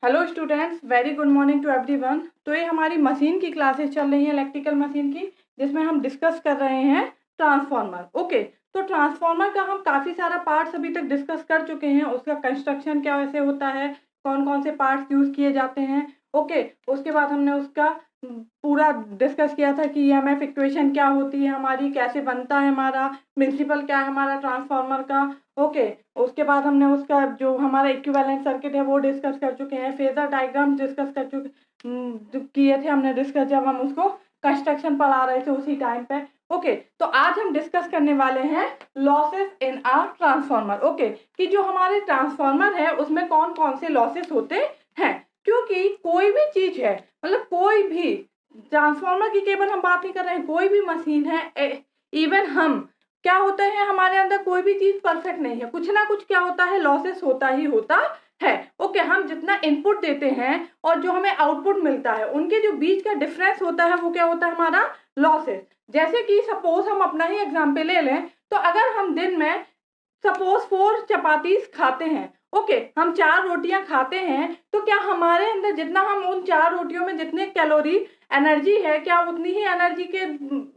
Hello students, very good morning to everyone. तो ये हमारी मशीन की क्लासेस चल रही हैं, इलेक्ट्रिकल मशीन की, जिसमें हम डिस्कस कर रहे हैं ट्रांसफार्मर। ओके, तो ट्रांसफार्मर का हम काफ़ी सारा पार्ट्स अभी तक डिस्कस कर चुके हैं। उसका कंस्ट्रक्शन क्या वैसे होता है, कौन कौन से पार्ट्स यूज़ किए जाते हैं। ओके, उसके बाद हमने उसका पूरा डिस्कस किया था कि ईएमएफ इक्वेशन क्या होती है हमारी, कैसे बनता है हमारा प्रिंसिपल, क्या है हमारा ट्रांसफार्मर का। ओके, उसके बाद हमने उसका जो हमारा इक्विवेलेंट सर्किट है वो डिस्कस कर चुके हैं, फेजर डायग्राम डिस्कस कर चुके किए थे हमने डिस्कस, जब हम उसको कंस्ट्रक्शन पढ़ा रहे थे उसी टाइम पे। ओके, तो आज हम डिस्कस करने वाले हैं losses in a transformer. Okay, कि जो हमारे ट्रांसफार्मर है उसमें कौन कौन से लॉसेस होते हैं, क्योंकि कोई भी चीज है, मतलब कोई भी ट्रांसफार्मर की केवल हम बात नहीं कर रहे हैं, कोई भी मशीन है, इवन हम क्या होता है, हमारे अंदर कोई भी चीज परफेक्ट नहीं है, कुछ ना कुछ क्या होता है, लॉसेस होता ही होता है। ओके, हम जितना इनपुट देते हैं और जो हमें आउटपुट मिलता है उनके जो बीच का डिफरेंस होता है वो क्या होता है, हमारा लॉसेस। जैसे कि सपोज हम अपना ही एग्जाम्पल ले लें, तो अगर हम दिन में सपोज 4 चपातीस खाते हैं, ओके, हम 4 रोटियां खाते हैं, तो क्या हमारे अंदर जितना हम उन 4 रोटियों में जितने कैलोरी एनर्जी है, क्या उतनी ही एनर्जी के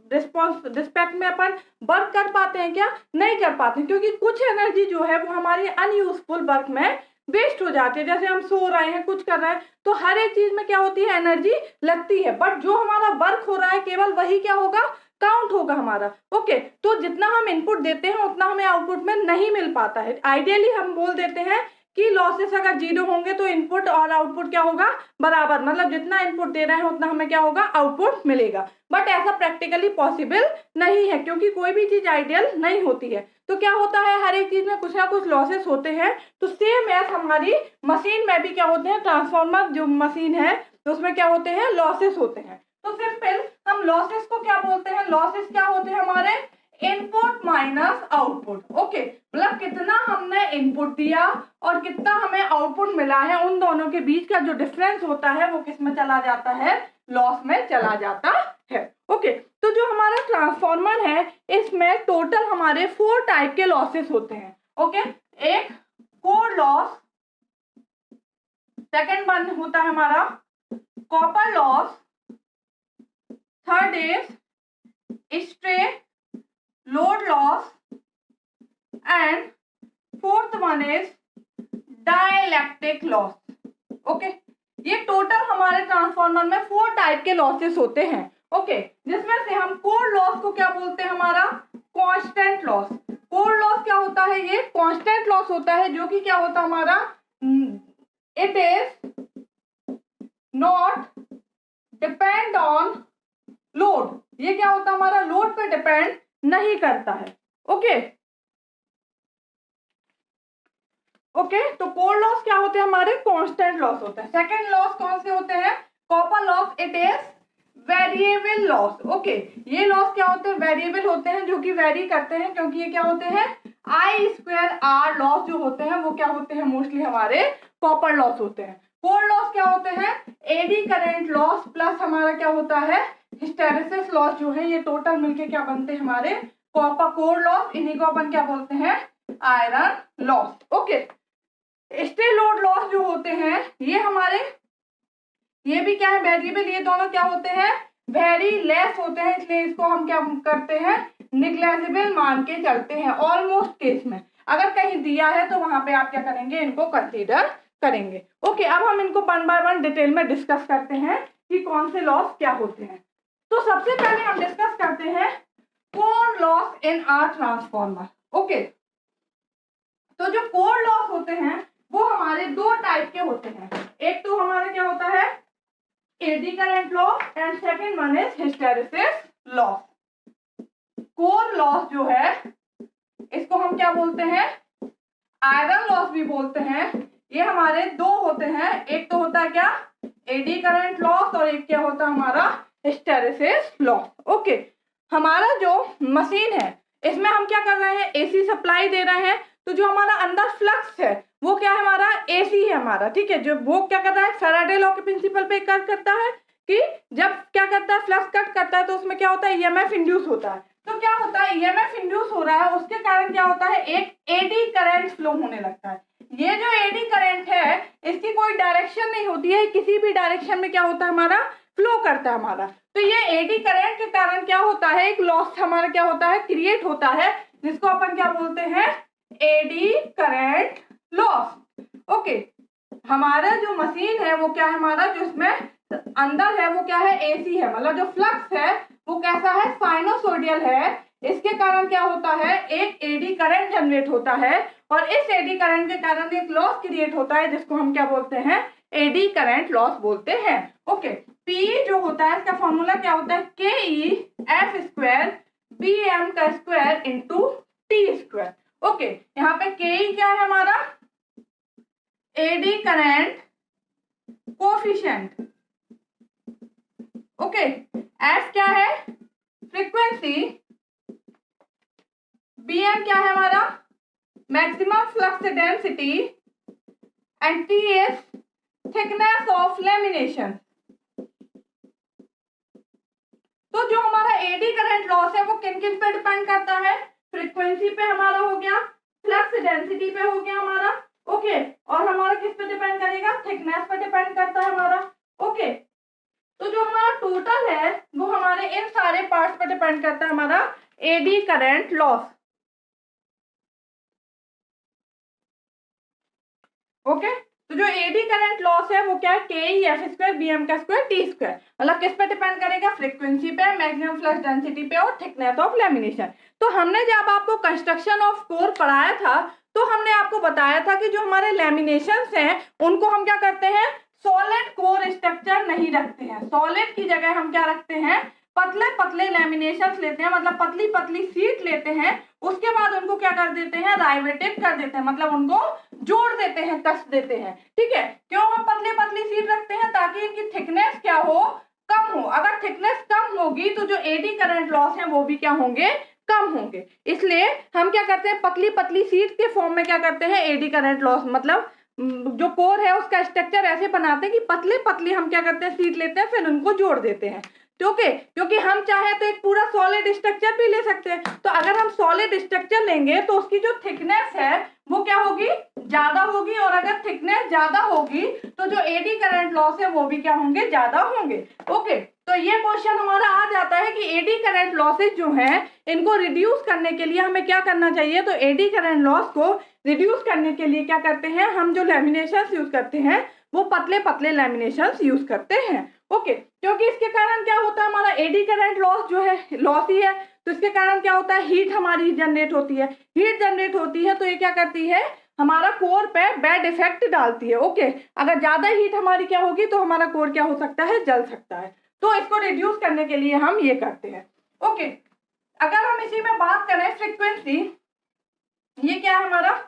रिस्पेक्ट में अपन वर्क कर पाते हैं? क्या नहीं कर पाते, क्योंकि कुछ एनर्जी जो है वो हमारी अनयूजफुल वर्क में वेस्ट हो जाती है। जैसे हम सो रहे हैं, कुछ कर रहे हैं, तो हर एक चीज में क्या होती है, एनर्जी लगती है, बट जो हमारा वर्क हो रहा है केवल वही क्या होगा, काउंट होगा हमारा। ओके, तो जितना हम इनपुट देते हैं उतना हमें आउटपुट में नहीं मिल पाता है। आइडियली हम बोल देते हैं कि लॉसेस अगर 0 होंगे तो इनपुट और आउटपुट क्या होगा, बराबर, मतलब जितना इनपुट दे रहे हैं उतना हमें क्या होगा, आउटपुट मिलेगा। बट ऐसा प्रैक्टिकली पॉसिबल नहीं है, क्योंकि कोई भी चीज आइडियल नहीं होती है। तो क्या होता है, हर एक चीज में कुछ ना कुछ लॉसेस होते हैं। तो सेम एज हमारी मशीन में भी क्या होते हैं, ट्रांसफार्मर जो मशीन है तो उसमें क्या होते हैं, लॉसेस होते हैं। तो सिंपल हम लॉसेस को क्या बोलते हैं, लॉसेस क्या होते हैं हमारे, इनपुट माइनस आउटपुट। ओके, मतलब कितना हमने इनपुट दिया और कितना हमें आउटपुट मिला है, उन दोनों के बीच का जो डिफरेंस होता है वो किस में चला जाता है, लॉस में चला जाता है। ओके, तो जो हमारा ट्रांसफार्मर है इसमें टोटल हमारे 4 टाइप के लॉसेस होते हैं। ओके, एक कोर लॉस, सेकंड वन होता है हमारा copper loss, third is stray load loss, and fourth one is dielectric loss. Okay, ये टोटल हमारे ट्रांसफार्मर में 4 टाइप के लॉसेस होते हैं। ओके, जिसमें से हम कोर लॉस को क्या बोलते हैं, हमारा कांस्टेंट लॉस। कोर लॉस क्या होता है, ये कांस्टेंट लॉस होता है, जो कि क्या होता है हमारा, it is not depend on load. ये क्या होता है, हमारा लोड पे डिपेंड नहीं करता है। ओके, ओके, तो कोर लॉस क्या होते हैं, हमारे कांस्टेंट लॉस होते हैं। सेकंड लॉस कौन से होते हैं, copper loss, it is variable loss. Okay, ये लॉस क्या होते हैं, वेरिएबल होते हैं, जो कि वेरी करते हैं, क्योंकि ये क्या होते हैं, आई स्क्वायर आर लॉस जो होते हैं वो क्या होते हैं, मोस्टली हमारे कॉपर लॉस होते हैं। कोर लॉस क्या होते हैं, एडी करंट लॉस प्लस हमारा क्या होता है, हिस्टेरेसिस लॉस, जो है ये टोटल मिलके क्या बनते हैं, हमारे कॉपर कोर लॉस। इन्हीं को अपन क्या बोलते हैं, iron loss. Okay, stay load loss जो होते हैं ये हमारे, ये भी क्या है, वेरिएबल, ये दोनों क्या होते हैं, वेरी लेस होते हैं, इसलिए इसको हम क्या करते हैं, निग्लेजिबल मान के चलते हैं। ऑलमोस्ट केस में अगर कहीं दिया है तो वहां पे आप क्या करेंगे, इनको कंसीडर करेंगे। ओके, अब हम इनको वन बाय वन डिटेल में डिस्कस करते हैं कि कौन से लॉस क्या होते हैं। तो सबसे पहले हम डिस्कस करते हैं core loss in are transformer. Okay, तो जो कोर लॉस होते हैं वो हमारे 2 टाइप के होते हैं। एक तो हमारा क्या होता है, AD current loss, and second one is hysteresis loss. Core loss जो है इसको हम क्या बोलते हैं, आयरन लॉस भी बोलते हैं। ये हमारे 2 होते हैं, एक तो होता है क्या, एडी करंट लॉस, और एक क्या होता है हमारा, हिस्टेरेसिस लॉस। ओके, हमारा जो मशीन है इसमें हम क्या कर रहे हैं, एसी सप्लाई दे रहे हैं, तो जो हमारा अंदर फ्लक्स है वो क्या है, हमारा एसी है हमारा, ठीक है। जो वो क्या कर रहा है, फैराडे लॉ के प्रिंसिपल पे कार्य करता है कि जब क्या करता है, फ्लक्स कट करता है तो उसमें क्या होता है, ईएमएफ इंड्यूस होता है। तो क्या होता है, ईएमएफ इंड्यूस हो रहा है, उसके कारण क्या होता है, एक एडी करंट फ्लो होने लगता है। ये जो एडी करंट है इसकी कोई डायरेक्शन नहीं होती है, किसी भी डायरेक्शन में क्या होता है हमारा, फ्लो करता है हमारा। तो ये एडी करंट के कारण क्या होता है, एक लॉस हमारा क्या होता है, क्रिएट होता है, जिसको अपन क्या बोलते हैं, एडी करंट लॉस। ओके, हमारा जो मशीन है वो क्या है, हमारा जो इसमें अंदर है वो क्या है, एसी है, मतलब जो फ्लक्स है वो कैसा है, साइनोसोडियल है। इसके कारण क्या होता है, एक एडी करंट जनरेट होता है, और इस एडी करंट के कारण एक लॉस क्रिएट होता है, जिसको हम क्या बोलते हैं, एडी करंट लॉस बोलते हैं। ओके, पी जो होता है इसका फॉर्मूला क्या होता है, के E F square B M का square into T square. Okay, यहाँ पे के ई क्या है हमारा, eddy current coefficient. Okay, F क्या है, फ्रीक्वेंसी, बी एम क्या है हमारा, maximum flux density, and T is thickness of lamination. तो जो हमारा एडी करंट लॉस है वो किन किन पे डिपेंड करता है, फ्रीक्वेंसी पे हमारा हो गया, फ्लक्स डेंसिटी पे हो गया हमारा, ओके, और हमारा किस पे डिपेंड करेगा, थिकनेस पे डिपेंड करता है हमारा। ओके, तो जो हमारा टोटल है वो हमारे इन सारे पार्ट्स पे डिपेंड करता है हमारा एडी करंट लॉस। ओके, तो जो एडी करंट लॉस है वो क्या है, के E F square B M का स्क्वायर टी स्क्वायर, मतलब किस पे डिपेंड करेगा, फ्रीक्वेंसी पे, मैक्सिमम फ्लक्स डेंसिटी पे, और थिकनेस ऑफ लेमिनेशन। तो हमने जब आपको कंस्ट्रक्शन ऑफ कोर पढ़ाया था तो हमने आपको बताया था कि जो हमारे लेमिनेशंस हैं उनको हम क्या करते हैं, सॉलिड कोर स्ट्रक्चर नहीं रखते हैं, सॉलिड की जगह हम क्या रखते हैं, पतले पतले लेमिनेशंस लेते हैं, मतलब पतली पतली सीट लेते हैं, उसके बाद उनको क्या कर देते हैं, राइवेटेड कर देते हैं, मतलब उनको जोड़ देते हैं, कस देते हैं। ठीक है, क्यों हम पतली पतली सीट रखते हैं, ताकि इनकी थिकनेस क्या हो, कम हो। अगर थिकनेस कम होगी तो जो एडी करंट लॉस है वो भी क्या होंगे, कम होंगे। इसलिए हम क्या करते हैं, पतली पतली सीट के फॉर्म में क्या करते हैं, एडी करंट लॉस, मतलब जो कोर है उसका स्ट्रक्चर ऐसे बनाते हैं कि पतले पतली हम क्या करते हैं, सीट लेते हैं, फिर उनको जोड़ देते हैं। ओके, क्योंकि हम चाहे तो एक पूरा सॉलिड स्ट्रक्चर भी ले सकते हैं, तो अगर हम सॉलिड स्ट्रक्चर लेंगे तो उसकी जो थिकनेस है वो क्या होगी, ज्यादा होगी, और अगर थिकनेस ज्यादा होगी तो जो एडी करंट लॉस है वो भी क्या होंगे, ज्यादा होंगे। ओके, तो ये क्वेश्चन हमारा आ जाता है कि एडी करंट लॉसेज जो हैं इनको रिड्यूस करने के लिए हमें क्या करना चाहिए। तो एडी करंट लॉस को रिड्यूस करने के लिए क्या करते हैं, हम जो लेमिनेशंस यूज करते हैं वो पतले पतले लेमिनेशंस यूज करते हैं। ओके, क्योंकि इसके कारण क्या होता है, हमारा एडी करंट लॉस जो है लॉस ही है, तो इसके कारण क्या होता है, हीट हमारी जनरेट होती है, हीट जनरेट होती है तो ये क्या करती है, हमारा कोर पे बैड इफेक्ट डालती है। ओके, अगर ज्यादा हीट हमारी क्या होगी तो हमारा कोर क्या हो सकता है, जल सकता है। तो इसको रिड्यूस करने के लिए हम ये करते हैं। ओके, अगर हम इसी में बात करें फ्रीक्वेंसी, ये क्या है हमारा,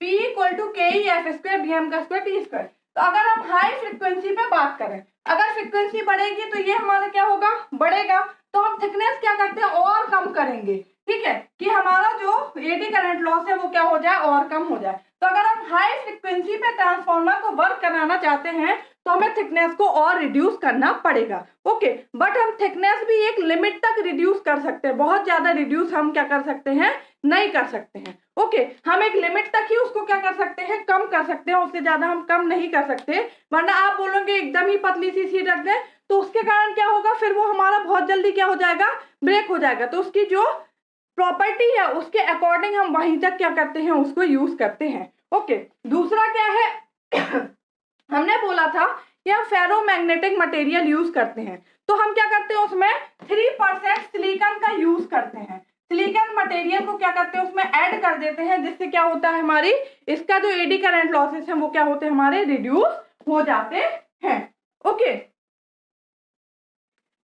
P equal to k E F square B M का स्क्वायर टी स्क्वायर। तो अगर हम हाई फ्रीक्वेंसी पे बात करें, अगर फ्रीक्वेंसी बढ़ेगी तो ये हमारा क्या होगा, बढ़ेगा, तो हम थिकनेस क्या करते हैं, और कम करेंगे। ठीक है, कि हमारा जो एडी करंट लॉस है वो क्या हो जाए, और कम हो जाए। तो अगर हम हाई फ्रीक्वेंसी पे ट्रांसफार्मर को वर्क कराना चाहते हैं तो हमें थिकनेस को और रिड्यूस करना पड़ेगा। ओके, बट हम थिकनेस भी एक लिमिट तक रिड्यूस कर सकते हैं, बहुत ज्यादा रिड्यूस हम क्या कर सकते हैं, नहीं कर सकते हैं। ओके, हम एक लिमिट तक ही उसको क्या कर सकते हैं, कम कर सकते हैं, उससे ज्यादा हम कम नहीं कर सकते। वरना आप बोलोगे एकदम ही पतली सी सीट रख दें तो उसके कारण क्या होगा, फिर वो हमारा बहुत जल्दी क्या हो जाएगा, ब्रेक हो जाएगा। तो उसकी जो प्रॉपर्टी है उसके अकॉर्डिंग हम वहीं तक क्या करते हैं, उसको यूज करते हैं। ओके, दूसरा क्या है हमने बोला था कि हम फेरोमैग्नेटिक मटेरियल यूज करते हैं, तो हम क्या करते हैं, उसमें 3% सिलिकॉन का यूज करते हैं। सिलिकॉन मटेरियल को क्या करते हैं, उसमें ऐड कर देते हैं, जिससे क्या होता है, हमारी इसका जो एडी करंट लॉसेस हैं वो क्या होते हैं, हमारे रिड्यूस हो जाते हैं। ओके,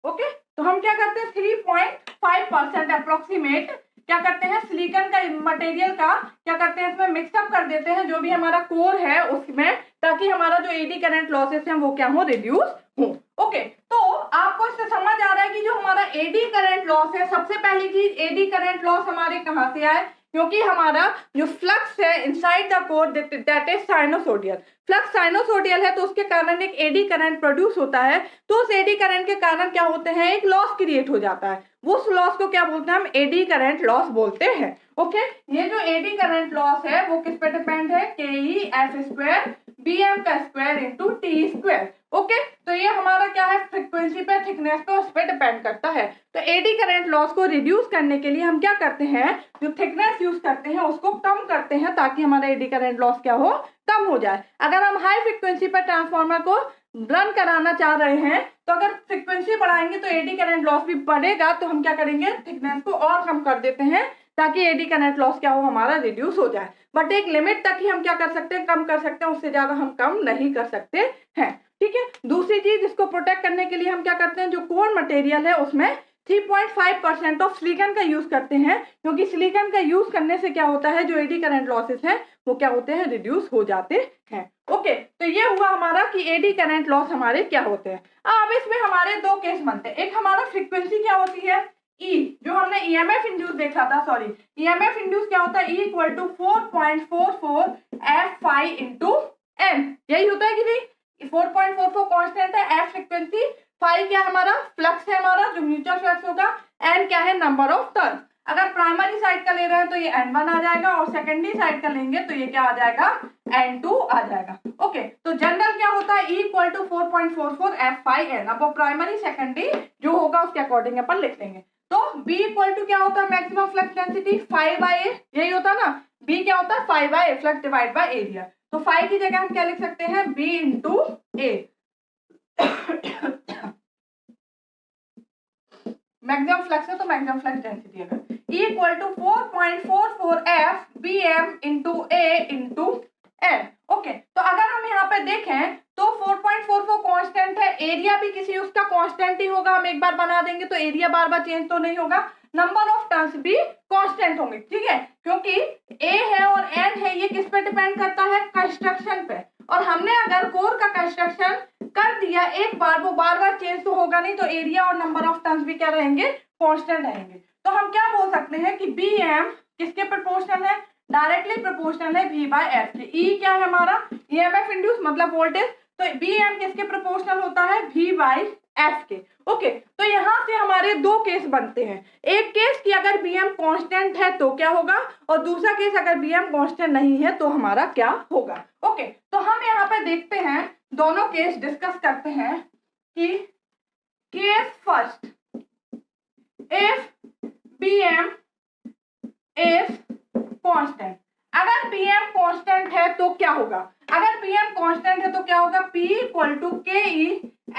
ओके, तो हम क्या करते हैं, 3.5% अप्रोक्सीमेट क्या करते हैं, सिलिकॉन का मटेरियल का क्या करते हैं, इसमें मिक्सअप कर देते हैं जो भी हमारा कोर है उसमें, ताकि हमारा जो एडी करंट लॉसेस हैं वो क्या हो, रिड्यूस हो। ओके, तो आपको इससे समझ आ रहा है कि जो हमारा एडी करंट लॉस है, सबसे पहली चीज एडी करंट लॉस हमारे कहाँ से आए, क्योंकि हमारा जो फ्लक्स है inside the core that is sinusoidal, flux sinusoidal है तो उसके कारण एक एडी करंट प्रोड्यूस होता है। तो उस एडी करंट के कारण क्या होते हैं, एक लॉस क्रिएट हो जाता है, उस लॉस को क्या बोलते हैं, हम एडी करंट लॉस बोलते हैं। ओके, ये जो एडी करंट लॉस है वो किस पे डिपेंड है, के ई एफ स्क्वायर bm का square into T square. Okay, तो ये हमारा क्या है, फ्रीक्वेंसी पे, थिकनेस पे, उस पर डिपेंड करता है। तो एडी करंट लॉस को रिड्यूस करने के लिए हम क्या करते हैं, जो थिकनेस यूज करते हैं उसको कम करते हैं ताकि हमारा एडी करंट लॉस क्या हो, कम हो जाए। अगर हम हाई फ्रीक्वेंसी पर ट्रांसफार्मर को रन कराना चाह रहे हैं तो अगर फ्रीक्वेंसी बढ़ाएंगे तो एडी करंट लॉस भी बढ़ेगा, तो हम क्या करेंगे, थिकनेस को और कम कर देते हैं ताकि एडी करंट लॉस क्या हो, हमारा रिड्यूस हो जाए। बट एक लिमिट तक ही हम क्या कर सकते हैं, कम कर सकते हैं, उससे ज्यादा हम कम नहीं कर सकते हैं। ठीक है, दूसरी चीज, इसको प्रोटेक्ट करने के लिए हम क्या करते हैं, जो कोर मटेरियल है उसमें 3.5% ऑफ सिलिकॉन का यूज करते हैं, क्योंकि सिलिकॉन का यूज करने से क्या होता है, जो एडी करंट लॉसेस हैं वो क्या होते हैं, रिड्यूस हो जाते हैं। ओके, तो ये हुआ हमारा कि एडी करंट लॉस हमारे क्या होते हैं। अब इसमें हमारे दो केस बनते हैं। एक हमारा फ्रीक्वेंसी क्या होती है, ई, जो हमने ईएमएफ इंड्यूस देखा था, सॉरी, ईएमएफ इंड्यूस क्या होता है, e equal to 4.44 f phi into n, यही होता है कि नहीं, 4.44 कांस्टेंट है, एफ फ्रीक्वेंसी, फाई क्या हमारा फ्लक्स है, हमारा जो म्यूचुअल फ्लक्स होगा, एन क्या है, नंबर ऑफ टर्न। अगर प्राइमरी साइड का ले रहे हैं तो ये N1 आ जाएगा, और सेकेंडरी साइड का लेंगे तो ये क्या आ जाएगा, N2 आ जाएगा। ओके, तो जनरल क्या होता है, E equal to 4.44 f phi n. अब वो प्राइमरी सेकेंडरी जो होगा उसके अकॉर्डिंग अपन लिख लेंगे। तो B इक्वल टू क्या होता है, मैक्सिमम फ्लक्स डेंसिटी 5/A, यही होता है ना, B क्या होता है, 5/A, flux divide by area. तो 5 की जगह हम क्या लिख सकते हैं, B into A, maximum flux है तो मैक्सिमम फ्लक्स डेंसिटी, अगर E equal to 4.44 f b m into a into n. Okay, तो अगर हम यहाँ पे देखें तो 4.44 कांस्टेंट है, एरिया भी किसी उसका कांस्टेंट ही होगा, हम एक बार बना देंगे तो एरिया बार बार चेंज तो नहीं होगा, नंबर ऑफ टर्न्स भी कांस्टेंट होंगे। ठीक है, क्योंकि ए है और एन है, ये किस पे डिपेंड करता है, कंस्ट्रक्शन पे, और हमने अगर कोर का कंस्ट्रक्शन कर दिया एक बार, वो बार बार चेंज तो होगा नहीं, तो एरिया और नंबर ऑफ टर्न्स भी क्या रहेंगे, कांस्टेंट रहेंगे। तो हम क्या बोल सकते हैं कि बी एम किसके प्रोपोर्शनल है, डायरेक्टली प्रोपोर्शनल है V बाय एफ के। ई क्या है हमारा, ईएमएफ इंड्यूस मतलब वोल्टेज, तो बी एम किसके प्रोपोर्शनल होता है, V बाय एफ के। ओके, तो यहाँ से हमारे दो केस बनते हैं, एक केस कि अगर बी एम कॉन्स्टेंट है तो क्या होगा, और दूसरा केस अगर बी एम कॉन्स्टेंट नहीं है तो हमारा क्या होगा। ओके, तो हम यहाँ पे देखते हैं, दोनों केस डिस्कस करते हैं कि case first, if b m is constant, अगर Pm कांस्टेंट है तो क्या होगा, अगर Pm कांस्टेंट है तो क्या होगा, P equal to k E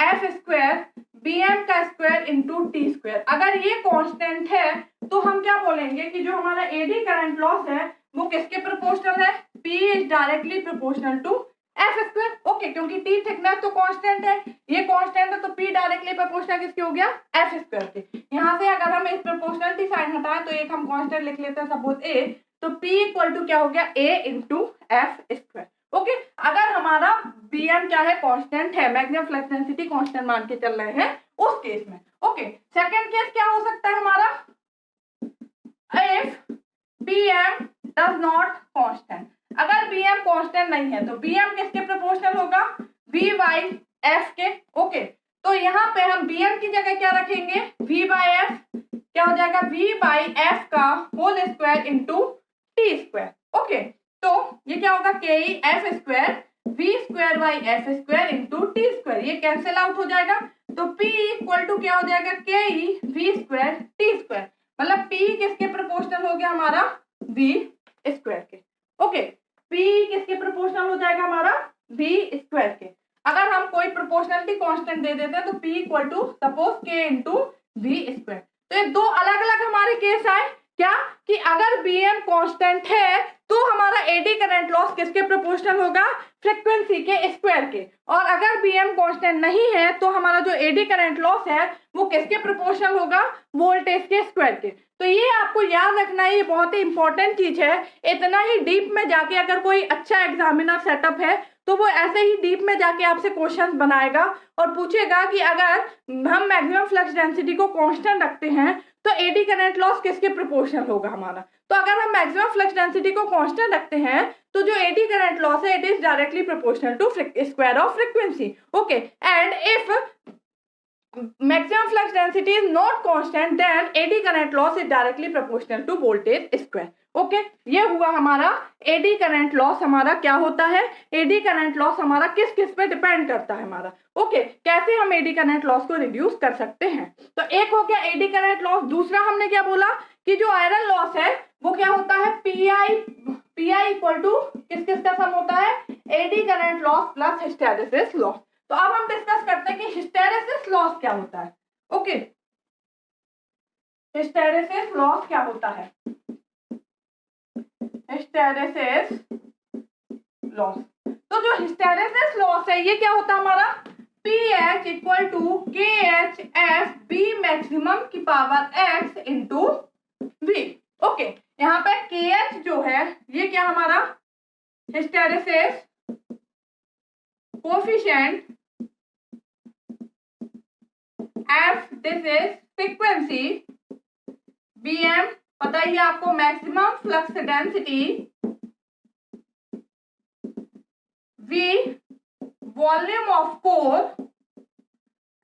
F square Bm का स्क्वायर इंटू टी स्क्वायर। अगर ये कांस्टेंट है तो हम क्या बोलेंगे कि जो हमारा एडी करंट लॉस है वो किसके प्रोपोर्शनल है, P is directly proportional to f square. Okay, क्योंकि टी थिकनेस तो कांस्टेंट है, ये कांस्टेंट है, तो P डायरेक्टली प्रोपोर्शनल किसके हो गया, एफ स्क्वायर के। यहाँ से अगर हम इस प्रोपोर्शनलिटी साइन हटाएं तो एक हम कांस्टेंट लिख लेते हैं, सपोज A, तो P इक्वल टू क्या हो गया, A into F square. Okay, अगर हमारा Bm क्या है, कांस्टेंट है, मैक्सिमम फ्लक्स डेंसिटी कांस्टेंट मान के चल रहे हैं उस केस में। ओके, सेकंड केस क्या हो सकता है हमारा, if Bm does not constant, अगर Bm कांस्टेंट नहीं है तो Bm किसके प्रोपोर्शनल होगा, V बाय एफ के। ओके, तो यहाँ पे हम Bm की जगह क्या रखेंगे, V बाय एफ, क्या हो जाएगा, V बाय एफ का whole square into T square. Okay, तो ये क्या होगा, k E F square V square by f square into T square, ये कैंसिल आउट हो जाएगा, तो P इक्वल टू क्या हो जाएगा, के ई V स्क्वायर टी स्क्वायर, मतलब P किसके प्रोपोर्शनल हो गया हमारा, V स्क्वायर के। ओके, P किसके प्रोपोर्शनल हो जाएगा हमारा, V स्क्वायर के। अगर हम कोई प्रोपोर्शनलिटी कांस्टेंट दे देते हैं तो P equal to suppose K into V square. तो ये दो अलग अलग हमारे केस आए, क्या कि अगर Bm कांस्टेंट है तो हमारा एडी करंट लॉस किसके प्रोपोर्शनल होगा, फ्रीक्वेंसी के स्क्वायर के, और अगर Bm कांस्टेंट नहीं है तो हमारा जो एडी करंट लॉस है वो किसके प्रोपोर्शनल होगा, वोल्टेज के स्क्वायर के। तो ये आपको याद रखना है, ये बहुत ही इंपॉर्टेंट चीज है। इतना ही डीप में जाके अगर कोई अच्छा एग्जामिनर सेटअप है तो वो ऐसे ही डीप में जाके आपसे क्वेश्चंस बनाएगा और पूछेगा कि अगर हम मैक्सिमम फ्लक्स डेंसिटी को कांस्टेंट रखते हैं तो एडी करंट लॉस किसके प्रोपोर्शनल होगा हमारा। तो अगर हम मैक्सिमम फ्लक्स डेंसिटी को कांस्टेंट रखते हैं तो जो एडी करंट लॉस है it is directly proportional to square of frequency. Okay, and if maximum flux density is not constant, then AD current loss is directly proportional to voltage square. Okay ये हुआ हमारा eddy current loss. हमारा क्या होता है, AD current loss हमारा किस किस पे डिपेंड करता है हमारा. ओके कैसे हम एडी करंट लॉस को रिड्यूस कर सकते हैं. तो एक हो गया एडी करंट लॉस. दूसरा हमने क्या बोला कि जो आयरन लॉस है वो क्या होता है, पीआई इक्वल टू किस किस का सम होता है, AD current loss plus hysteresis loss. तो अब हम डिस्कस करते हैं कि हिस्टैरिसीस लॉस क्या होता है. ओके हिस्टैरिसीस लॉस क्या होता है, हिस्टैरिसीस लॉस. तो जो हिस्टैरिसीस लॉस है ये क्या होता है हमारा, पीएच इक्वल टू के एच एफ बी मैक्सिमम की power x into we. Okay यहाँ पे के एच जो है ये क्या हमारा hysteresis coefficient, F this is frequency, BM पता ही है आपको maximum flux density, V volume of core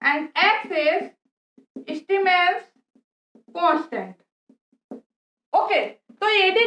and x is Steinmetz constant. Okay तो एडी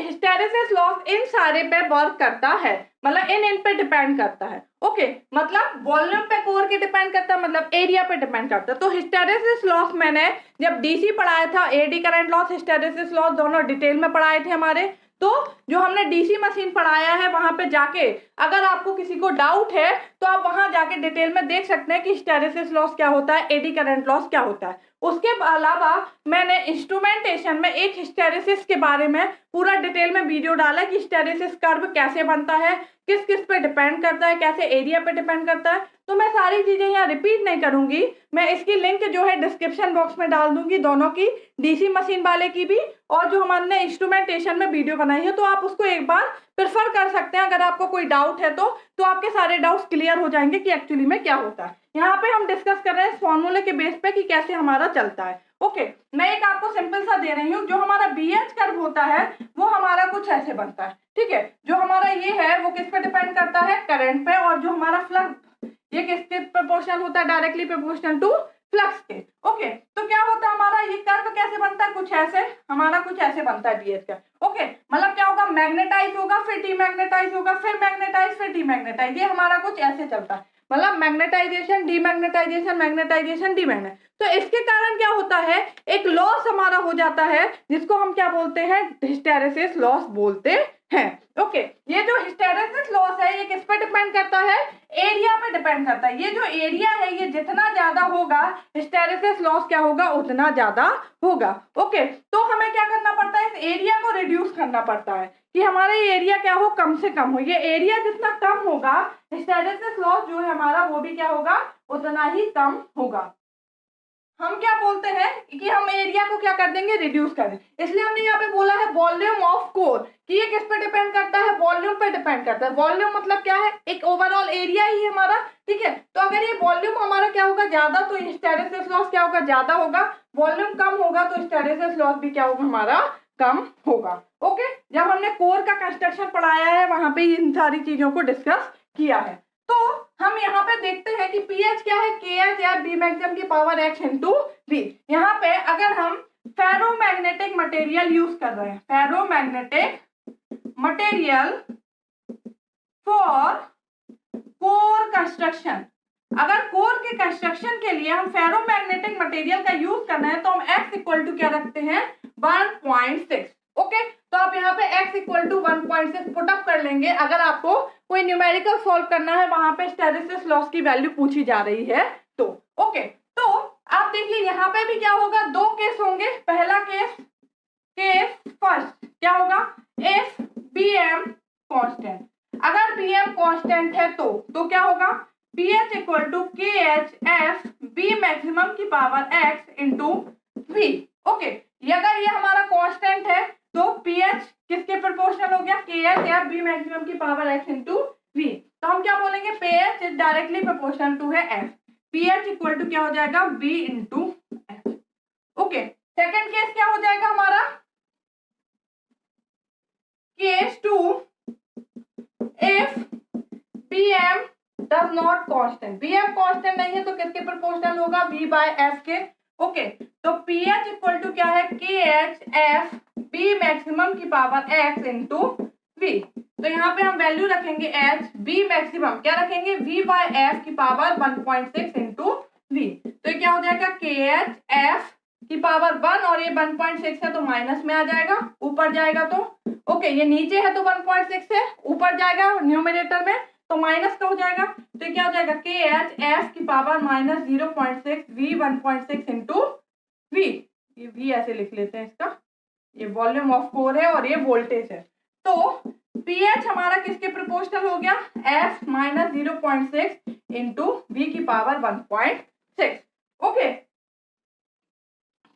हिस्टैरिसीस लॉस इन सारे पे वर्क करता है, मतलब इन पे डिपेंड करता है. ओके मतलब वॉल्यूम पे कोर के डिपेंड करता है, मतलब एरिया पे डिपेंड करता है. तो हिस्टैरिसीस लॉस मैंने जब डीसी पढ़ाया था, AD current loss hysteresis loss दोनों डिटेल में पढ़ाए थे हमारे. तो जो हमने डीसी मशीन पढ़ाया है वहां पे जाके अगर आपको किसी को डाउट है तो आप वहां जाके डिटेल में देख सकते हैं कि हिस्टैरिसीस लॉस क्या होता है, एडी करंट लॉस क्या होता है. उसके अलावा मैंने इंस्ट्रूमेंटेशन में एक हिस्टैरिसीस के बारे में पूरा डिटेल में वीडियो डाला कि हिस्टैरिसीस कर्व कैसे बनता है, किस किस पे डिपेंड करता है, कैसे एरिया पे डिपेंड करता है. तो मैं सारी चीजें यहाँ रिपीट नहीं करूंगी, मैं इसकी लिंक जो है डिस्क्रिप्शन बॉक्स में डाल दूंगी, दोनों की, डीसी मशीन वाले की भी और जो हमारे इंस्ट्रूमेंटेशन में वीडियो बनाई है. तो आप उसको एक बार प्रेफर कर सकते हैं अगर आपको कोई डाउट है तो आपके सारे डाउट्स क्लियर हो जाएंगे कि एक्चुअली में क्या होता है. यहाँ पे हम डिस्कस कर रहे हैं फॉर्मूले के बेस पे कि कैसे हमारा चलता है. ओके मैं एक आपको सिंपल सा दे रही हूँ. जो हमारा बीएच कर्व होता है वो हमारा कुछ ऐसे बनता है. ठीक है जो हमारा ये है वो किस पे डिपेंड करता है, करंट पे. और जो हमारा फ्लक्स ये किसके प्रोपोर्शनल होता है, डायरेक्टली प्रोपोर्शनल टू फ्लक्स के. ओके तो क्या होता है हमारा ये कर्व कैसे बनता है, कुछ ऐसे हमारा कुछ ऐसे बनता है बीएच का. ओके मतलब क्या होगा, मैग्नेटाइज होगा फिर डीमैग्नेटाइज होगा फिर मैग्नेटाइज फिर डीमैग्नेटाइज, ये हमारा कुछ ऐसे चलता है. मतलब मैग्नेटाइजेशन डीमैग्नेटाइजेशन मैग्नेटाइजेशन डीमैग्नेट. तो इसके कारण क्या होता है, एक लॉस हमारा हो जाता है जिसको हम क्या बोलते हैं, हिस्टैरिसीस लॉस बोलते हैं. ओके ये जो हिस्टैरिसीस लॉस है ये किस पे डिपेंड करता है, एरिया पे डिपेंड करता है. ये जो एरिया है ये जितना ज्यादा होगा हिस्टैरिसीस लॉस क्या होगा, उतना ज्यादा होगा. ओके तो हमें क्या करना पड़ता है, इस एरिया को रिड्यूस करना पड़ता है कि हमारा ये एरिया क्या हो, कम से कम हो. ये एरिया जितना कम होगा हिस्टैरिसीस लॉस जो है हमारा वो भी क्या होगा, उतना ही कम होगा. हम क्या बोलते हैं कि हम एरिया को क्या कर देंगे, रिड्यूस कर देंगे. इसलिए हमने यहाँ पे बोला है वॉल्यूम ऑफ कोर कि ये किस पे डिपेंड करता है, वॉल्यूम पे डिपेंड करता है. वॉल्यूम मतलब क्या है, एक ओवरऑल एरिया ही हमारा. ठीक है तो अगर ये वॉल्यूम हमारा क्या होगा ज्यादा तो हिस्टैरिसीस लॉस क्या होगा, ज्यादा होगा. वॉल्यूम कम होगा तो हिस्टैरिसीस लॉस भी क्या होगा हमारा, कम होगा. ओके जब हमने कोर का कंस्ट्रक्शन पढ़ाया है वहां पे इन सारी चीजों को डिस्कस किया है. तो हम यहाँ पे देखते हैं कि पीएच क्या है, के एच या बी मैक्सिमम की पावर एक्स इंटू वी. यहाँ पे अगर हम फेरोमैग्नेटिक मटेरियल यूज कर रहे हैं, ferromagnetic material for core construction, अगर कोर के कंस्ट्रक्शन के लिए हम फेरोमैग्नेटिक मटेरियल का यूज करना है तो हम x इक्वल टू क्या रखते हैं, 1.6. ओके तो आप यहाँ पे x इक्वल टू 1.6 पुटअप कर लेंगे अगर आपको कोई न्यूमेरिकल सॉल्व करना है, वहां पे हिस्टैरिसीस लॉस की वैल्यू पूछी जा रही है तो. ओके तो आप देखिए यहाँ पे भी क्या होगा, दो केस होंगे. पहला केस फर्स्ट क्या होगा, इफ बीएम कांस्टेंट. अगर बीएम कांस्टेंट है तो क्या होगा, पीएच इक्वल टू के एच एफ बी मैक्सिमम की power x into we. Okay अगर ये हमारा कांस्टेंट है तो पीएच किसके प्रोपोर्शनल हो गया, के एच या बी मैक्सिमम की पावर एक्स इंटू वी. तो हम क्या बोलेंगे, PH is directly proportional to है एफ. पीएच इक्वल टू क्या हो जाएगा, b into f. Okay second case क्या हो जाएगा हमारा, case 2 if BM does not constant, b f constant नहीं है तो किसके प्रोपोर्शनल होगा, वी बाय एफ के। ओके, तो पी एच इक्वल टू क्या है, k H F B maximum की पावर एक्स इंटू वी। तो यहाँ पे हम वैल्यू रखेंगे एच, बी मैक्सिमम क्या रखेंगे, वी बाय एफ की पावर 1.6 इंटू वी। तो ये क्या हो जाएगा, के एच एफ की पावर 1 और ये 1.6 है तो माइनस में आ जाएगा, ऊपर जाएगा तो ओके, ये नीचे है तो 1.6 है, ऊपर जाएगा न्यूमरेटर में तो माइनस का हो जाएगा। तो क्या हो जाएगा, के एच एफ की power minus 0.6 v 1.6 into v. ये वी ऐसे लिख लेते हैं, इसका ये वॉल्यूम ऑफ कोर है और ये वोल्टेज है। तो पीएच हमारा किसके प्रोपोर्शनल हो गया, एफ माइनस 0.6 इंटू वी की पावर 1.6। ओके,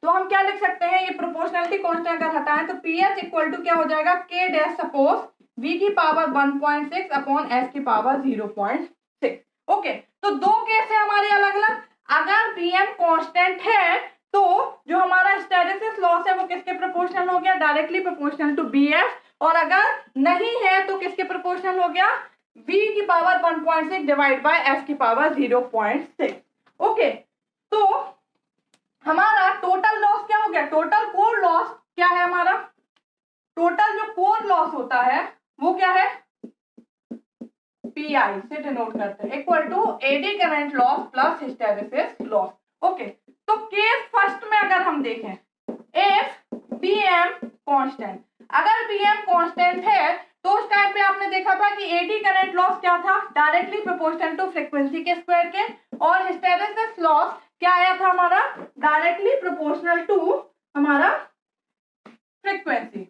तो हम क्या लिख सकते हैं, ये प्रोपोर्शनलिटी कांस्टेंट अगर हटाएं तो पीएच इक्वल टू क्या हो जाएगा, के डैश सपोज v की पावर 1.6 अपॉन f की पावर 0.6। ओके, तो दो केस है हमारे अलग अलग। अगर bm कांस्टेंट है तो जो हमारा हिस्टैरिसीस लॉस है वो किसके प्रोपोर्शनल हो गया, डायरेक्टली प्रोपोर्शनल टू bf, और अगर नहीं है तो किसके प्रोपोर्शनल हो गया, v की पावर 1.6 डिवाइड बाय f की पावर 0.6। ओके, तो हमारा टोटल लॉस क्या हो गया, टोटल कोर लॉस क्या है हमारा, टोटल जो कोर लॉस होता है वो क्या है, पीआई से डिनोट करते हैं, equal to eddy current loss plus hysteresis loss. Okay, तो केस फर्स्ट में अगर हम देखें, इफ बीएम कांस्टेंट, अगर बीएम कांस्टेंट है तो उस टाइम पे आपने देखा था कि एडी करंट लॉस क्या था, डायरेक्टली प्रोपोर्शनल टू फ्रीक्वेंसी के स्क्वायर के, और हिस्टैरिसीस लॉस क्या आया था हमारा, डायरेक्टली प्रोपोर्शनल टू हमारा फ्रीक्वेंसी।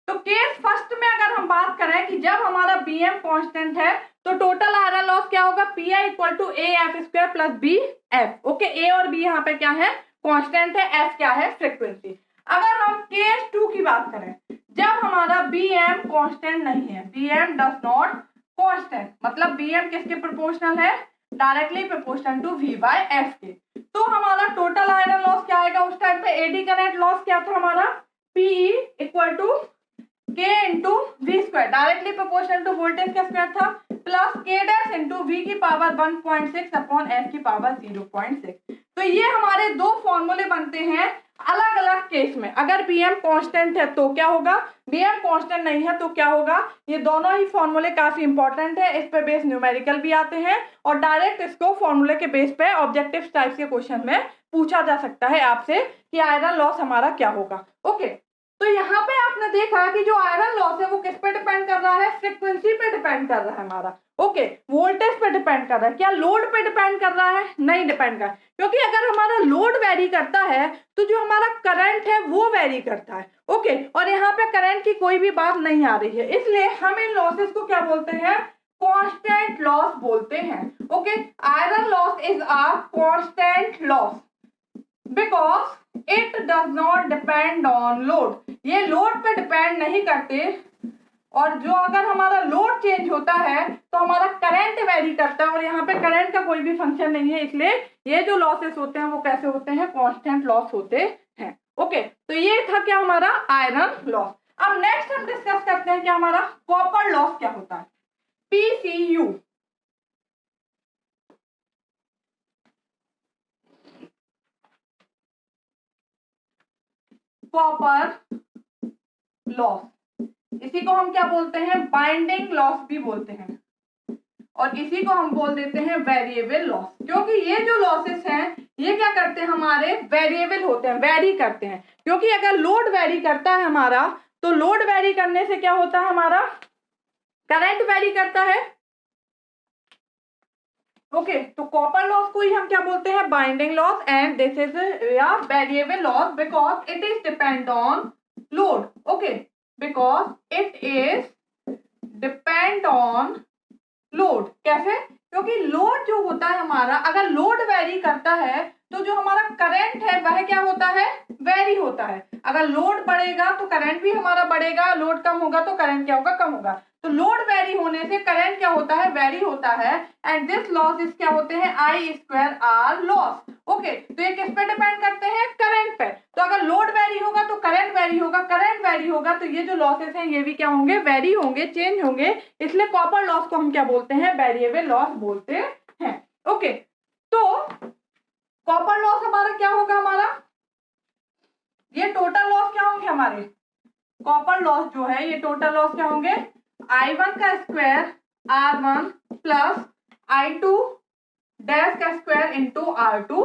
तो केस फर्स्ट में अगर हम बात करें कि जब हमारा बीएम कांस्टेंट है तो टोटल आयरन लॉस क्या होगा, PI equal to A F square plus B F. Okay, A और बी यहाँ पे क्या है, कांस्टेंट है, एफ क्या है, फ्रीक्वेंसी। अगर हम केस 2 की बात करें, जब हमारा बीएम कांस्टेंट नहीं है, बीएम डज नॉट कांस्टेंट, मतलब बीएम किसके प्रोपोर्शनल है, directly proportional to v by f के, तो हमारा टोटल आयरन लॉस क्या आएगा, उस टाइम पे एडी करंट लॉस क्या था हमारा, p equal to k into v square, directly proportional to voltage का स्क्वायर था, plus k dash into v की पावर 1.6 अपॉन एफ की पावर 0.6। तो ये हमारे दो फॉर्मूले बनते हैं अलग अलग केस में। अगर बीएम कांस्टेंट है तो क्या होगा, बीएम कांस्टेंट नहीं है तो क्या होगा। ये दोनों ही फॉर्मूले काफी इंपॉर्टेंट है, इस पे बेस न्यूमेरिकल भी आते हैं और डायरेक्ट इसको फॉर्मूले के बेस पे ऑब्जेक्टिव टाइप के क्वेश्चन में पूछा जा सकता है आपसे कि आयरन लॉस हमारा क्या होगा। ओके, तो यहाँ पे आपने देखा कि जो आयरन लॉस है वो किस पे डिपेंड कर रहा है, फ्रीक्वेंसी पे डिपेंड कर रहा है हमारा। ओके, वोल्टेज पे डिपेंड कर रहा है, क्या लोड पे डिपेंड कर रहा है, नहीं डिपेंड कर, क्योंकि अगर हमारा लोड वेरी करता है तो जो हमारा करंट है वो वेरी करता है। ओके, और यहाँ पे करंट की कोई भी बात नहीं आ रही है, इसलिए हम इन लॉसेस को क्या बोलते हैं, कांस्टेंट लॉस बोलते हैं। Okay, iron loss is a constant loss because it does not depend on load, ये लोड पे डिपेंड नहीं करते, और जो अगर हमारा लोड चेंज होता है तो हमारा करंट वेरी करता है, और यहाँ पे करंट का कोई भी फंक्शन नहीं है, इसलिए ये जो लॉसेस होते हैं वो कैसे होते हैं, कांस्टेंट लॉस होते हैं। ओके, तो ये था क्या हमारा आयरन लॉस। अब नेक्स्ट हम डिस्कस करते हैं क्या हमारा कॉपर लॉस क्या होता है, पीसीयू। कॉपर लॉस, इसी को हम क्या बोलते हैं, बाइंडिंग लॉस भी बोलते हैं, और इसी को हम बोल देते हैं वेरिएबल लॉस, क्योंकि ये जो लॉसेस हैं ये क्या करते हैं, हमारे वेरिएबल होते हैं, वेरी करते हैं, क्योंकि अगर लोड वेरी करता है हमारा तो लोड वेरी करने से क्या होता है, हमारा करंट वेरी करता है। ओके, तो कॉपर लॉस को ही हम क्या बोलते हैं, binding loss, and this is variable loss because it is depend on load. Okay, because it is depend on load, कैसे, क्योंकि लोड जो होता है हमारा, अगर लोड वेरी करता है तो जो हमारा करंट है वह क्या होता है, वेरी होता है। अगर लोड बढ़ेगा तो करंट भी हमारा बढ़ेगा, लोड कम होगा तो करंट क्या होगा, कम होगा। तो लोड वेरी होने से करंट क्या होता है, वेरी होता है। एंड दिस लॉस इज क्या होते हैं, आई स्क्वायर आर लॉस। ओके, तो ये किस पे डिपेंड करते हैं, करंट पे। तो अगर लोड वेरी होगा तो करंट वेरी होगा, करंट वेरी होगा तो ये जो लॉसेस हैं ये भी क्या होंगे, वेरी होंगे, चेंज होंगे। इसलिए कॉपर लॉस को हम क्या बोलते हैं, वेरिएबल लॉस बोलते हैं। ओके, तो कॉपर लॉस हमारा क्या होगा, हमारा ये टोटल लॉस क्या होंगे हमारे, कॉपर लॉस जो है ये टोटल लॉस क्या होंगे, I1 का square R1 plus I2 dash का square into R2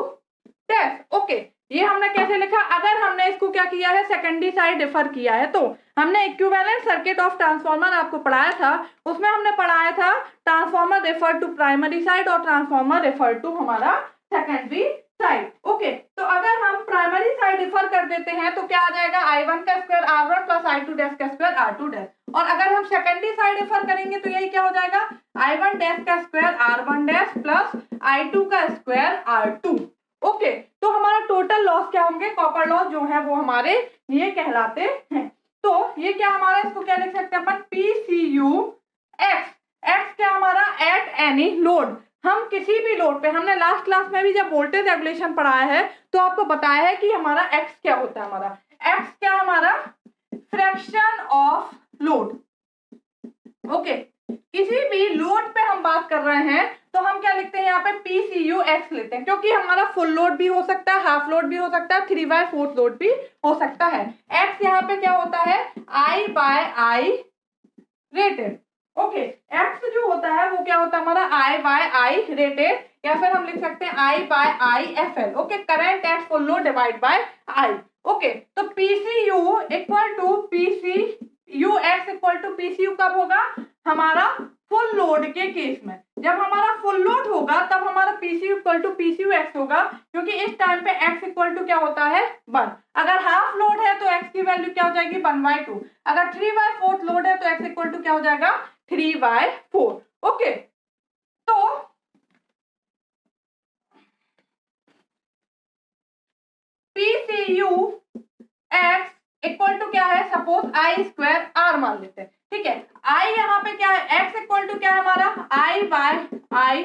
dash. Okay, ये हमने कैसे लिखा, अगर हमने इसको क्या किया है, सेकेंडरी साइड रेफर किया है, तो हमने इक्विवेलेंट सर्किट ऑफ ट्रांसफार्मर आपको पढ़ाया था, उसमें हमने पढ़ाया था transformer refer to primary side और ट्रांसफार्मर रेफर टू हमारा सेकेंडरी साइड। ओके, तो अगर हम प्राइमरी साइड रेफर कर देते हैं तो क्या आ जाएगा, I1 का square R1 plus I2 dash का स्क्वायर R2 डैश। और अगर हम सेकेंडरी साइड रेफर करेंगे तो यही क्या हो जाएगा, I1 डैश का square R1 dash plus I2 का स्क्वायर R2। ओके, तो हमारा टोटल लॉस क्या होंगे, कॉपर लॉस जो है वो हमारे ये कहलाते हैं। तो ये क्या हमारा, इसको क्या लिख सकते हैं अपन, PCU X। X क्या हमारा, एट एनी लोड। हम किसी भी लोड पे, हमने लास्ट क्लास में भी जब वोल्टेज रेगुलेशन पढ़ाया है तो आपको बताया है कि हमारा X क्या होता है, हमारा X क्या, हमारा फ्रैक्शन ऑफ लोड। ओके, किसी भी लोड पे हम बात कर रहे हैं तो हम क्या लिखते हैं यहाँ पे, PCU X लेते हैं, क्योंकि हमारा फुल लोड भी हो सकता है, हाफ लोड भी हो सकता है, 3/4 लोड भी हो सकता है। X यहाँ पे क्या होता है, I/I रेटेड। ओके, X जो होता है वो क्या होता है हमारा, I/I रेटेड, या फिर हम लिख सकते हैं I/IFL। Okay, current at full load divide by I। Okay, तो PCU equal to PCU X equal to PCU कब होगा, हमारा फुल लोड के केस में। जब हमारा फुल लोड होगा तब हमारा PCU equal to PCU X होगा, क्योंकि इस टाइम पे X इक्वल टू क्या होता है, 1। अगर हाफ लोड है तो X की वैल्यू क्या हो जाएगी, 1/2। अगर 3/4 लोड है तो X इक्वल टू क्या हो जाएगा, 3/4। ओके, तो PCU X इक्वल टू क्या है, सपोज I स्क्वायर R मान लेते हैं, ठीक है। I यहाँ पे क्या है, X इक्वल टू क्या है हमारा, I/I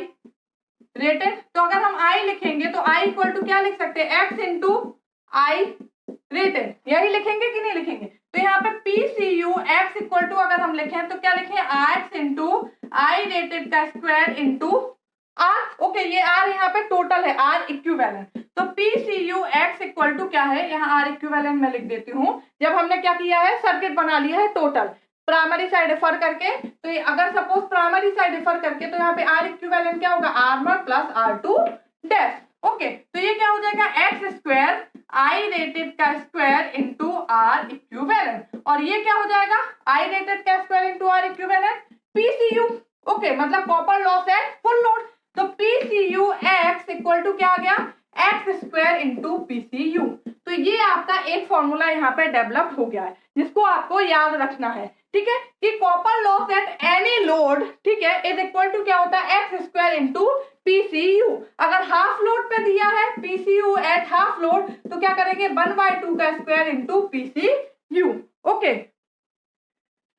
रेटेड। तो अगर हम I लिखेंगे तो I इक्वल टू क्या लिख सकते हैं, X इंटू I रेटेड, यही लिखेंगे कि नहीं लिखेंगे। तो यहाँ पे PCU X इक्वल टू अगर हम लिखें तो क्या लिखें, X इंटू I रेटेड का स्क्वायर इंटू R। ओके, ये R यहाँ पे टोटल है, R इक्विवेलेंट। तो PCU X इक्वल टू क्या है, यहाँ R इक्विवेलेंट मैं लिख देती हूँ। जब हमने क्या किया है, सर्किट बना लिया है टोटल प्राइमरी साइड रेफर करके, तो ये अगर सपोज प्राइमरी साइड रेफर करके तो यहाँ पे R इक्विवेलेंट क्या होगा, R1 plus R2 dash. Okay, तो ये क्या हो जाएगा, X स्क्वायर I रेटेड का स्क्वायर इंटू R इक्विवेलेंट, और ये क्या हो जाएगा, I रेटेड का square into R equivalent PCU। Okay, मतलब कॉपर लॉस है फुल लोड। तो PCU X इक्वल टू क्या आ गया, X स्क्वायर इंटू PCU। तो ये आपका एक फॉर्मूला यहाँ पे डेवलप हो गया है, जिसको आपको याद रखना है, ठीक है, कि copper loss at any load, ठीक है, इज इक्वल टू क्या होता है, X स्क्वायर इंटू PCU। अगर हाफ लोड पे दिया है PCU एट हाफ लोड तो क्या करेंगे, 1/2 का स्क्वायर इंटू PCU। ओके,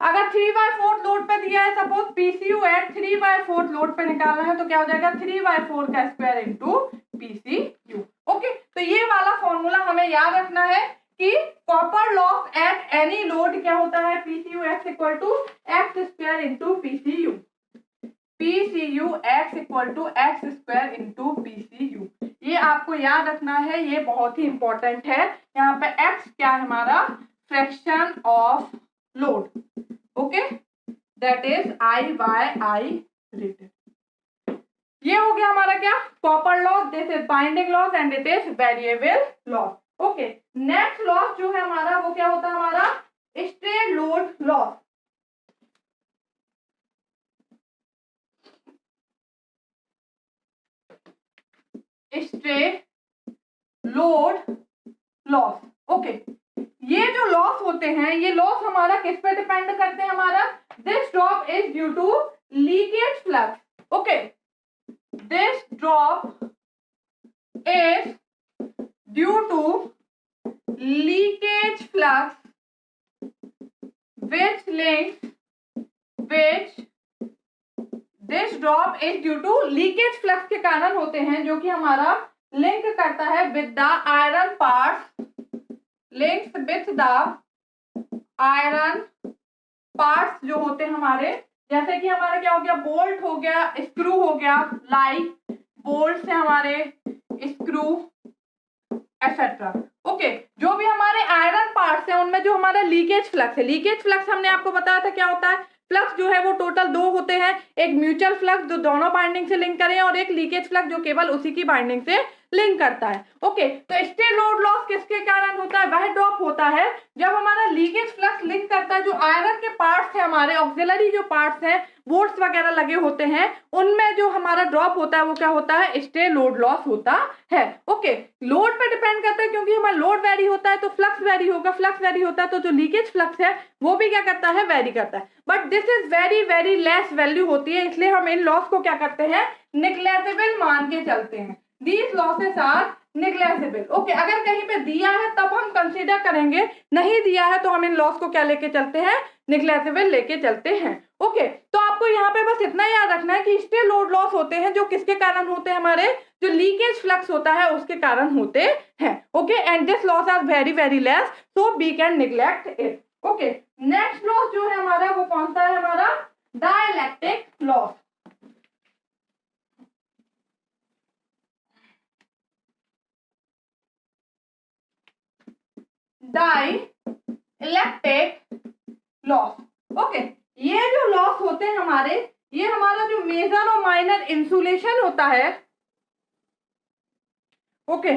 अगर 3/4 लोड पे दिया है, सपोज PCU एट 3/4 लोड पे निकालना है तो क्या हो जाएगा, 3/4 का स्क्वायर इंटू PCU। ओके, तो ये वाला फॉर्मूला हमें याद रखना है कि copper loss at any load क्या होता है, PCU X equal to X square into PCU। PCU X equal to X square into PCU, ये आपको याद रखना है, ये बहुत ही इंपॉर्टेंट है। यहाँ पे X क्या है हमारा, fraction of load. Okay, that is I/I rated. ये हो गया हमारा क्या, copper loss, this is binding loss and it is variable loss. Okay, next loss जो है हमारा वो क्या होता है, हमारा stray load loss. Stray load loss. Okay, ये जो लॉस होते हैं, ये लॉस हमारा किस पे डिपेंड करते हैं, हमारा this drop is due to leakage flux. Okay, this drop is due to leakage flux which this drop is due to leakage flux के कारण होते हैं, जो कि हमारा लिंक करता है with the iron parts, links with the iron parts जो होते हैं हमारे, जैसे कि हमारा क्या हो गया, बोल्ट हो गया, स्क्रू हो गया, लाइक बोल्ट से हमारे स्क्रू एक्सेट्रा। ओके, जो भी हमारे आयरन पार्ट्स हैं उनमें जो हमारा लीकेज फ्लक्स है, लीकेज फ्लक्स हमने आपको बताया था क्या होता है। फ्लक्स जो है वो टोटल दो होते हैं, एक म्यूचुअल फ्लक्स जो दोनों बाइंडिंग से लिंक करें, और एक लीकेज फ्लक्स जो केवल उसी की बाइंडिंग से लिंक करता है। ओके, तो स्टे लोड लॉस किसके कारण होता है, वह ड्रॉप होता है जब हमारा लीकेज फ्लक्स लिंक करता है, जो आयरन के पार्ट्स हैं हमारे ऑक्सिलरी जो पार्ट्स हैं, बोल्ट्स वगैरह लगे होते हैं, उनमें जो हमारा ड्रॉप होता है वो क्या होता है, स्टे लोड लॉस होता है। ओके, लोड पे डिपेंड करता है, क्योंकि हमारा लोड वेरी होता है तो फ्लक्स वेरी होगा, फ्लक्स वेरी होता है तो जो लीकेज फ्लक्स है वो भी क्या करता है, वेरी करता है। But this is very very less value होती है, इसलिए हम इन लॉस को क्या करते हैं, निग्लेक्टेबल मान के चलते हैं। These losses are negligible। Okay, अगर कहीं पे दिया है तब हम कंसीडर करेंगे, नहीं दिया है तो हम इन लॉस को क्या लेके चलते हैं, निग्लेक्टेबल लेके चलते हैं। ओके, तो आपको यहाँ पे बस इतना याद रखना है कि स्टे लोड लॉस होते हैं जो किसके कारण होते हैं, हमारे जो लीकेज फ्लक्स होता है उसके कारण होते हैं। Okay, and this loss are very very less, so we can neglect it. Okay, next loss जो है हमारा वो कौन सा है, हमारा dielectric loss. Dielectric loss. Okay, ये जो लॉस होते हैं हमारे, ये हमारा जो मेजर और माइनर इंसुलेशन होता है। ओके,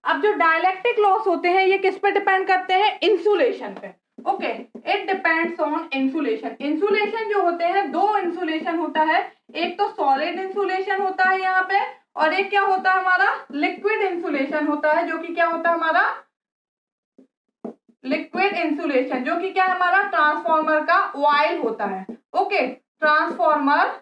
अब जो डाइलेक्ट्रिक लॉस होते हैं ये किस पे डिपेंड करते हैं, इंसुलेशन पे। Okay, it depends on insulation. Insulation जो होते हैं, दो इंसुलेशन होता है, एक तो सॉलिड इंसुलेशन होता है यहाँ पे, और एक क्या होता है हमारा, लिक्विड इंसुलेशन होता है, जो कि क्या होता है हमारा, लिक्विड इंसुलेशन, जो कि क्या है हमारा, ट्रांसफार्मर का ऑयल होता है। Okay, transformer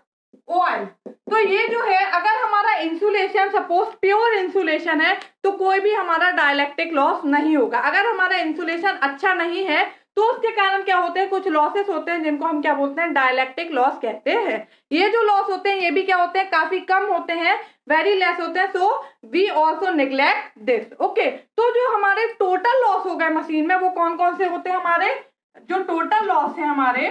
oil. तो ये जो है, अगर हमारा इंसुलेशन सपोज प्योर इंसुलेशन है तो कोई भी हमारा डाइलेक्ट्रिक लॉस नहीं होगा। अगर हमारा इंसुलेशन अच्छा नहीं है तो उसके कारण क्या होते हैं, कुछ लॉसेस होते हैं जिनको हम क्या बोलते हैं, डाइलेक्ट्रिक लॉस कहते हैं। ये जो लॉस होते हैं ये भी क्या होते हैं, काफी कम होते हैं, वेरी लेस होते हैं, so we also neglect this. Okay, तो जो हमारे टोटल लॉस हो गए मशीन में वो कौन कौन से होते हैं, हमारे जो टोटल लॉस है हमारे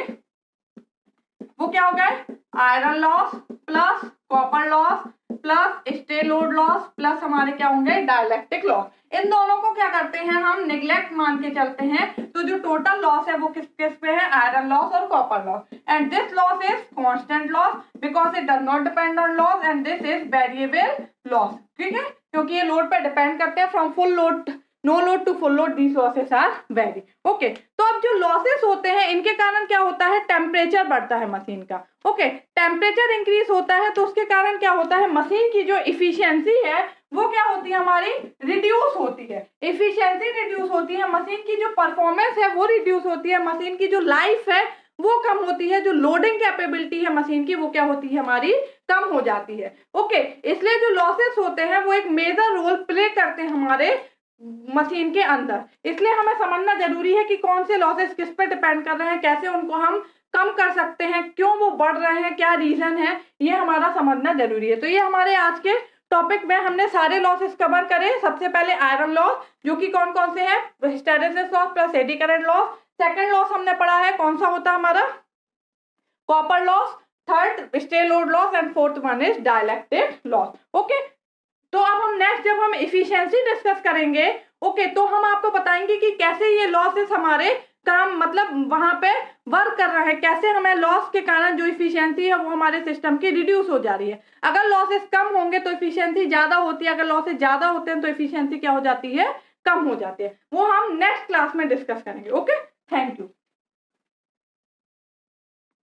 वो क्या हो गए, iron loss plus copper loss plus stay load loss plus हमारे क्या होंगे, डाइलेक्ट्रिक लॉस। इन दोनों को क्या करते हैं, हम निग्लेक्ट मान के चलते हैं। तो जो टोटल लॉस है वो किस किस पे है, आयरन लॉस और copper loss. And this loss is constant loss because it does not depend on loss, and this is variable loss. ठीक है, क्योंकि ये लोड पे डिपेंड करते हैं, from full load, no load to full load, these losses are very. Okay, तो अब जो लॉसेस होते हैं इनके कारण क्या होता है, टेम्परेचर बढ़ता है मशीन का। ओके, टेम्परेचर इंक्रीज होता है तो उसके कारण क्या होता है, मशीन की जो इफिशियंसी है वो क्या होती है, हमारी रिड्यूस होती है। इफिशियंसी रिड्यूस होती है, मशीन की जो परफॉर्मेंस है वो रिड्यूस होती है, मशीन की जो लाइफ है वो कम होती है, जो लोडिंग कैपेबिलिटी है मशीन की वो क्या होती है, हमारी कम हो जाती है। ओके, इसलिए जो लॉसेस होते हैं वो एक मेजर रोल प्ले करते हैं हमारे मशीन के अंदर। इसलिए हमें समझना जरूरी है कि कौन से लॉसेस किस पे डिपेंड कर रहे हैं, कैसे उनको हम कम कर सकते हैं, क्यों वो बढ़ रहे हैं, क्या रीजन है, ये हमारा समझना जरूरी है। तो ये हमारे आज के टॉपिक में हमने सारे लॉसेस कवर करे। सबसे पहले आयरन लॉस, जो कि कौन कौन से हैं, hysteresis loss plus AD current loss. Second loss हमने पढ़ा है कौन सा होता है हमारा, copper loss. Third stay load loss, and fourth one is dielectric loss. Okay, तो अब हम नेक्स्ट जब हम इफिशियंसी डिस्कस करेंगे, ओके, तो हम आपको बताएंगे कि कैसे ये लॉसेस हमारे काम मतलब वहां पे वर्क कर रहा है, कैसे हमें लॉस के कारण जो इफिशियंसी है वो हमारे सिस्टम की रिड्यूस हो जा रही है। अगर लॉसेस कम होंगे तो इफिशियंसी ज्यादा होती है, अगर लॉसेस ज्यादा होते हैं तो इफिशियंसी क्या हो जाती है, कम हो जाती है। वो हम नेक्स्ट क्लास में डिस्कस करेंगे। Okay, thank you.